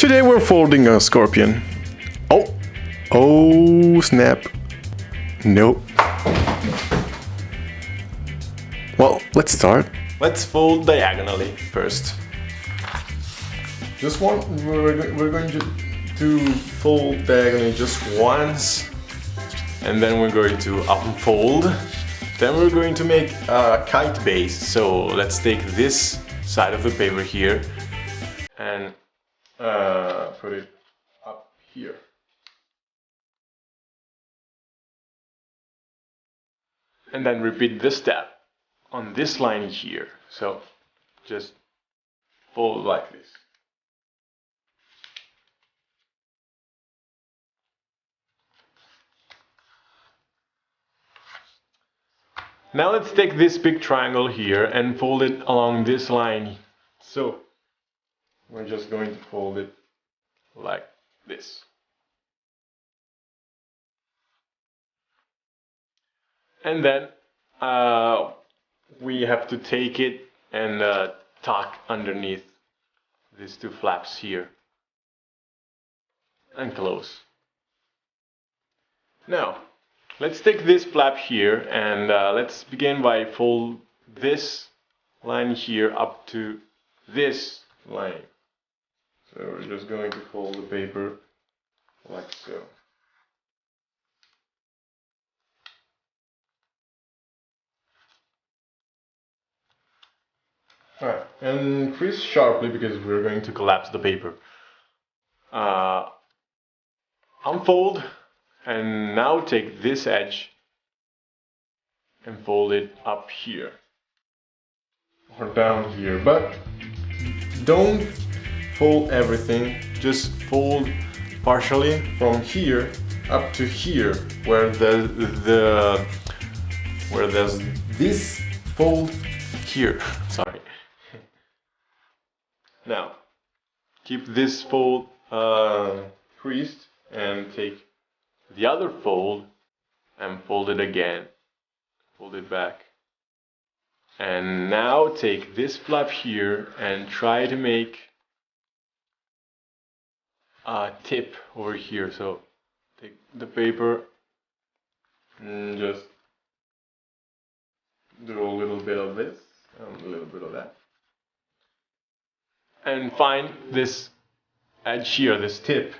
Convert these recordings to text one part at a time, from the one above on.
Today we're folding a scorpion. Oh snap. Nope. Well, let's start. Let's fold diagonally first. Just one, we're going to fold diagonally just once, and then we're going to unfold. Then we're going to make a kite base. So let's take this side of the paper here and put it up here. And then repeat this step on this line here. So just fold like this. Now let's take this big triangle here and fold it along this line. So we're just going to fold it like this. And then we have to take it and tuck underneath these two flaps here and close. Now let's take this flap here and let's begin by fold this line here up to this line. So we're just going to fold the paper like so. Alright, and crease sharply because we're going to collapse the paper. Unfold, and now take this edge and fold it up here or down here, but don't fold everything, just fold partially from here up to here where there's this fold here. Sorry. Now keep this fold creased and take the other fold and fold it again, fold it back, and now take this flap here and try to make a tip over here. So take the paper and just do a little bit of this and a little bit of that, and find this edge here, this tip.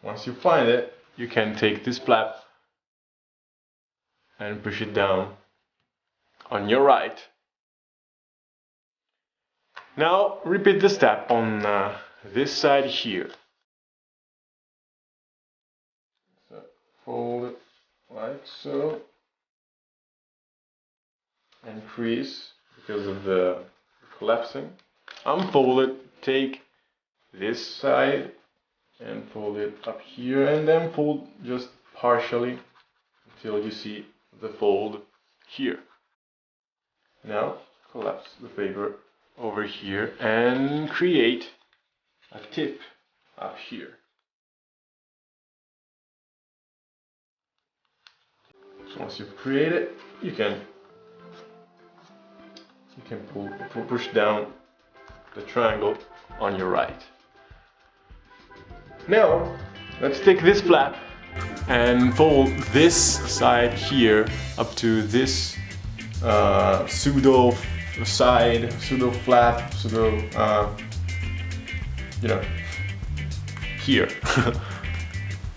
Once you find it, you can take this flap and push it down on your right. Now repeat the step on this side here. So fold it like so and crease because of the collapsing. Unfold it, take this side and fold it up here, and then fold just partially until you see the fold here. Now collapse the paper over here and create a tip up here. So once you've created, you can push down the triangle on your right. Now let's take this flap and fold this side here up to this pseudo side, pseudo flap, pseudo here.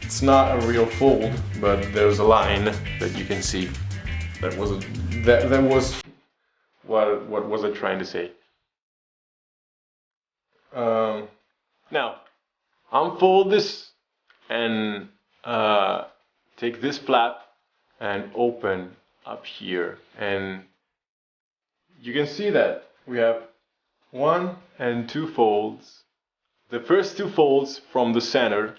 It's not a real fold, but there's a line that you can see. That was what was I trying to say? Now unfold this and take this flap and open up here, and you can see that we have 1 and 2 folds. The first 2 folds from the center,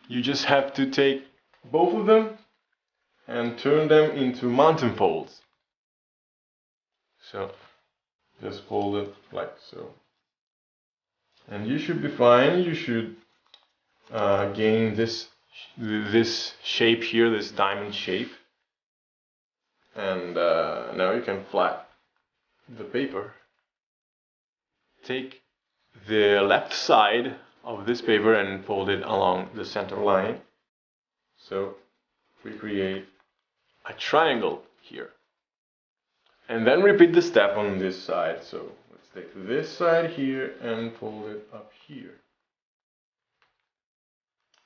you just have to take both of them and turn them into mountain folds. So just fold it like so, and you should be fine. You should gain this shape here, this diamond shape, and now you can flat the paper. Take the left side of this paper and fold it along the center line. So we create a triangle here. And then repeat the step on this side. So let's take this side here and fold it up here.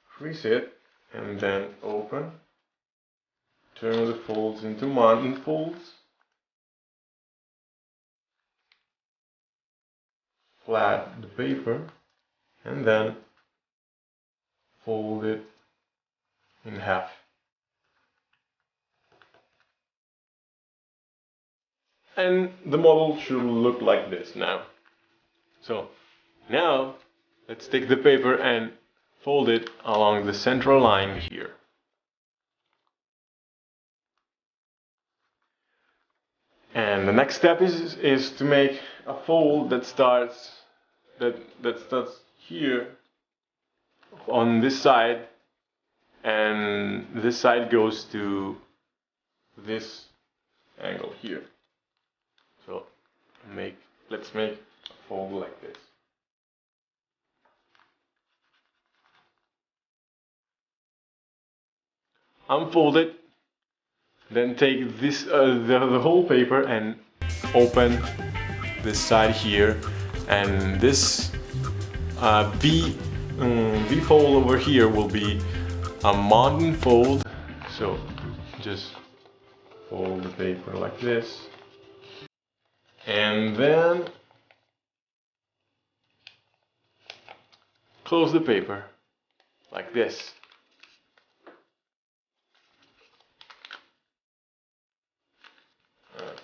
Crease it and then open. Turn the folds into mountain folds. Flat the paper and then fold it in half. And the model should look like this now. So now let's take the paper and fold it along the central line here. And the next step is to make a fold that starts here on this side, and this side goes to this angle here. So let's make a fold like this. Unfold it, then take this the whole paper and open this side here, and this V fold over here will be a mountain fold. So just fold the paper like this, and then close the paper like this.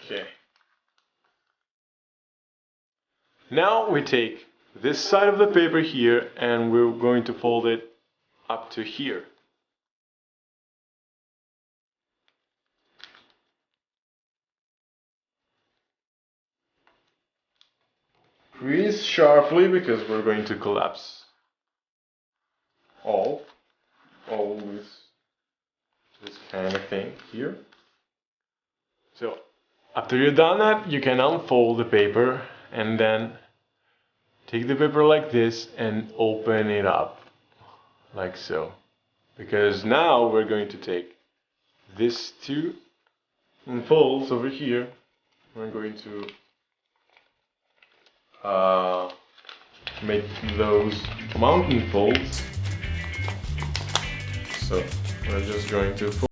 Okay. Now we take this side of the paper here and we're going to fold it up to here. Crease sharply because we're going to collapse all this kind of thing here. So after you've done that, you can unfold the paper and then take the paper like this and open it up like so. Because now we're going to take these two folds over here. We're going to make those mountain folds. So we're just going to fold.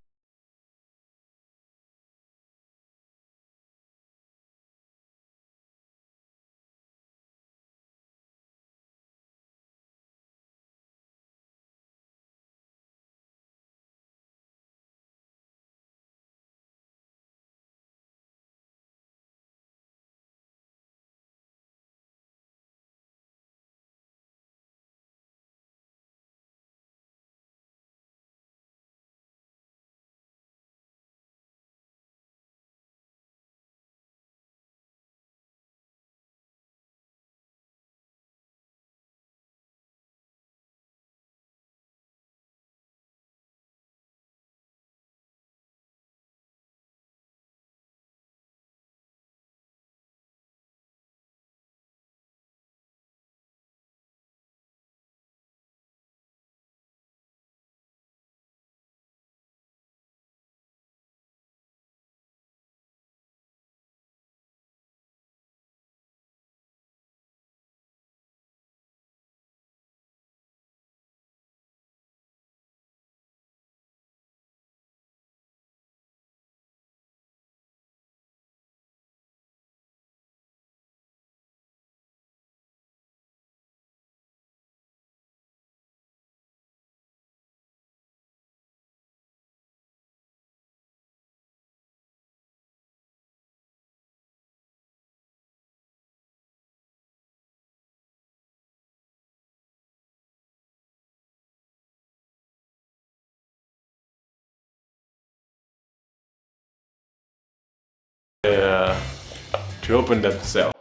To open themselves.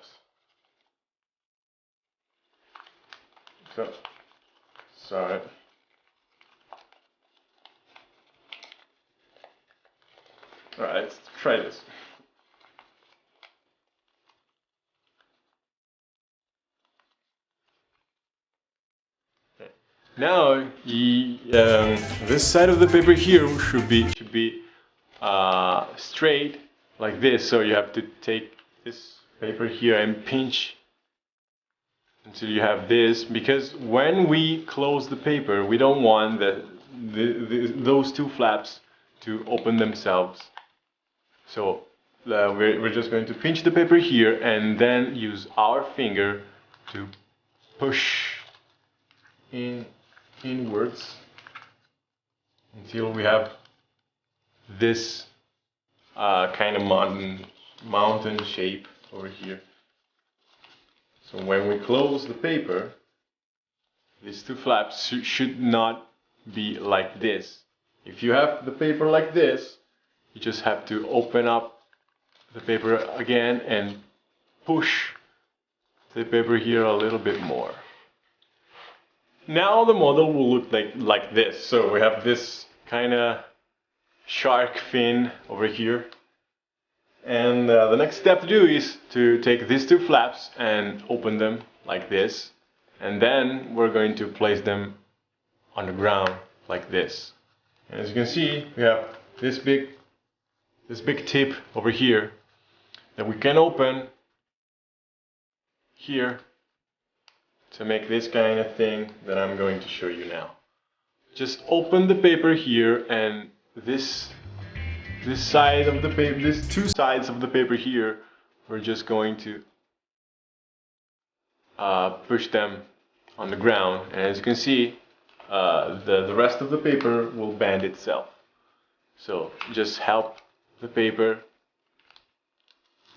So, sorry. Alright, let's try this. Now, this side of the paper here should be straight like this. So you have to take this paper here and pinch until you have this, because when we close the paper, we don't want those two flaps to open themselves. So we're just going to pinch the paper here and then use our finger to push inwards until we have this kind of mountain shape over here. So when we close the paper, these two flaps should not be like this. If you have the paper like this, you just have to open up the paper again and push the paper here a little bit more. Now the model will look like this. So we have this kind of shark fin over here. And the next step to do is to take these two flaps and open them like this. And then we're going to place them on the ground like this. And as you can see, we have this big tip over here that we can open here to make this kind of thing that I'm going to show you now. Just open the paper here, and this side of the paper, these two sides of the paper here, we're just going to push them on the ground, and as you can see, the rest of the paper will bend itself. So just help the paper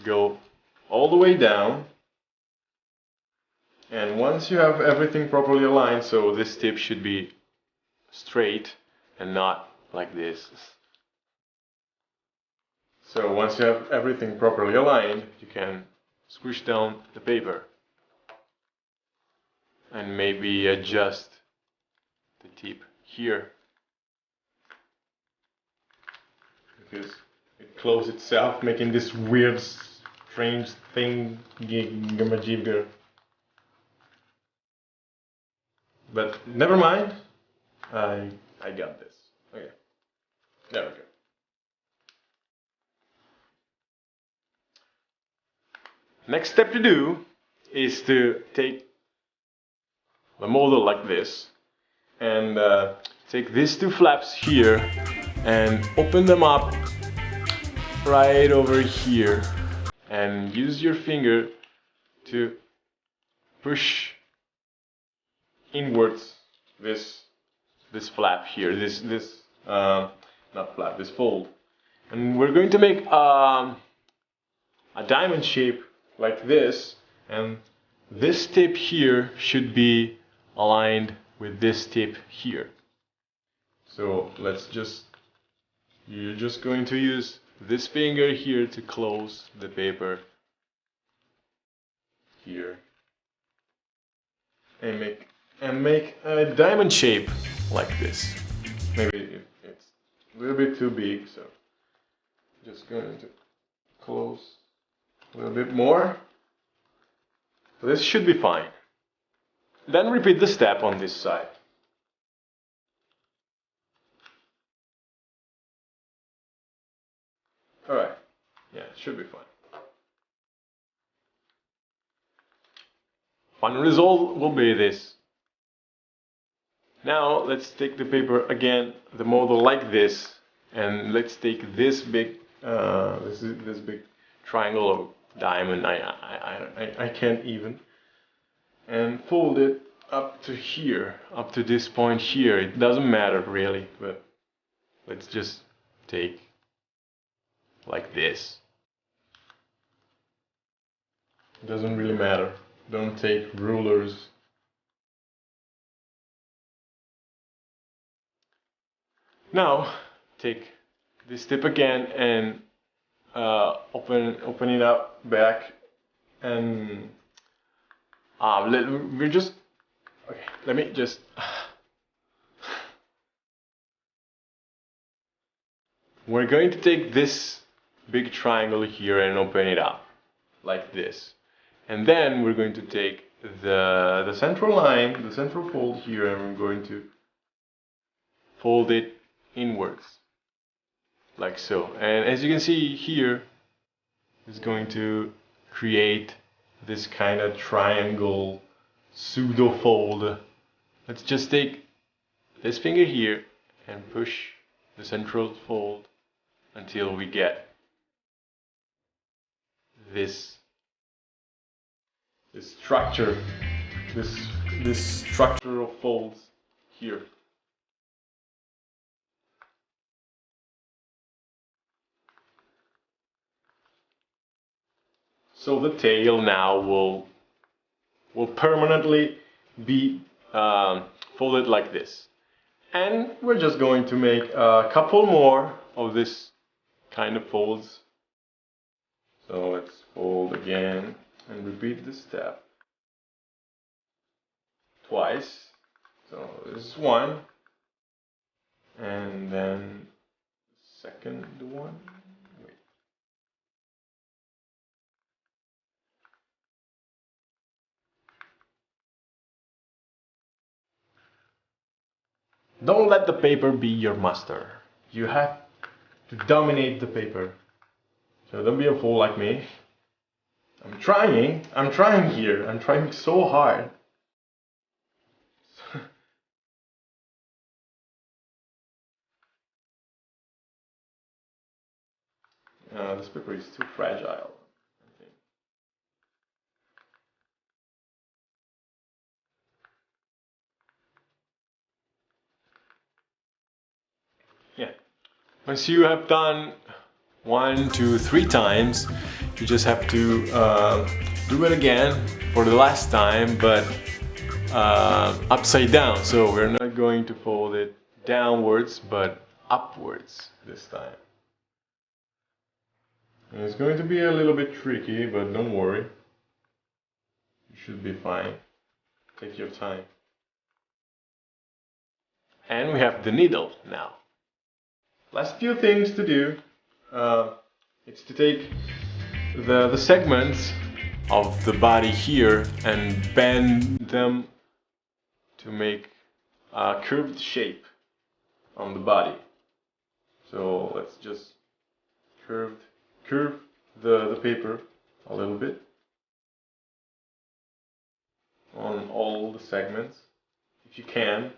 go all the way down, and once you have everything properly aligned, so this tip should be straight and not like this. So once you have everything properly aligned, you can squish down the paper and maybe adjust the tip here, because it closes itself, making this weird, strange thing. But never mind, I got this. Okay, there we go. Next step to do is to take the model like this and take these two flaps here and open them up right over here, and use your finger to push inwards this flap here, this not flap, this fold, and we're going to make a diamond shape like this, and this tip here should be aligned with this tip here. So you're just going to use this finger here to close the paper here and make a diamond shape like this. Maybe it's a little bit too big, so just going to close a little bit more. So this should be fine. Then repeat the step on this side. Alright, yeah, it should be fine. Final result will be this. Now let's take the paper again, the model like this, and let's take this big this big triangle or diamond, I can't even, and fold it up to here, up to this point here. It doesn't matter really, but let's just take like this. It doesn't really matter. Don't take rulers. Now take this tip again and open it up back, and we're just okay. Let me just we're going to take this big triangle here and open it up like this, and then we're going to take the central line, the central fold here, and I'm going to fold it inwards, like so. And as you can see here, it's going to create this kind of triangle pseudo fold. Let's just take this finger here and push the central fold until we get this structure, this structure of folds here. So the tail now will permanently be folded like this. And we're just going to make a couple more of this kind of folds. So let's fold again and repeat this step twice. So this is one, and then second one. Wait. Don't let the paper be your master. You have to dominate the paper. So don't be a fool like me. I'm trying here. I'm trying so hard. This paper is too fragile, I think. Yeah. Once you have done 1, 2, 3 times, you just have to do it again for the last time, but upside down. So we're not going to fold it downwards, but upwards this time. And it's going to be a little bit tricky, but don't worry. You should be fine. Take your time. And we have the needle now. Last few things to do. It's to take the segments of the body here and bend them to make a curved shape on the body. So let's just curve the paper a little bit on all the segments if you can.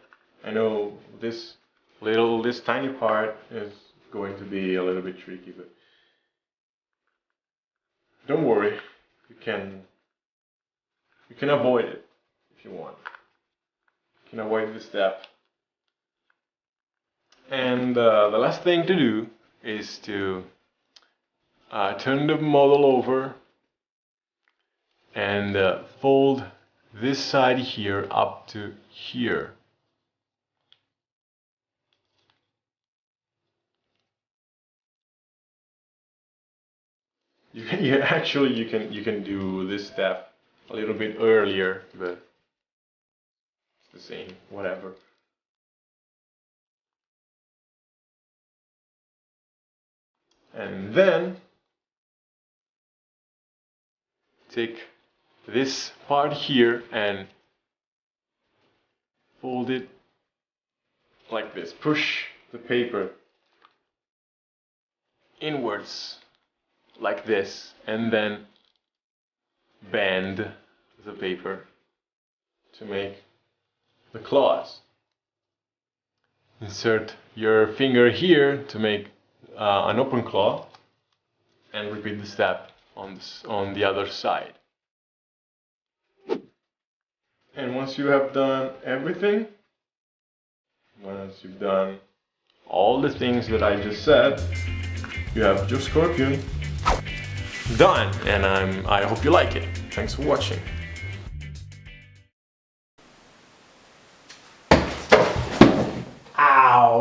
I know this tiny part is going to be a little bit tricky, but don't worry, you can avoid it if you want. You can avoid this step. And the last thing to do is to turn the model over and fold this side here up to here. You can do this step a little bit earlier, but it's the same, whatever. And then take this part here and fold it like this. Push the paper inwards like this, and then bend the paper to make the claws. Insert your finger here to make an open claw, and repeat the step on the other side. And once you have done everything, once you've done all the things that I just said, you have your scorpion done, and I hope you like it. Thanks for watching.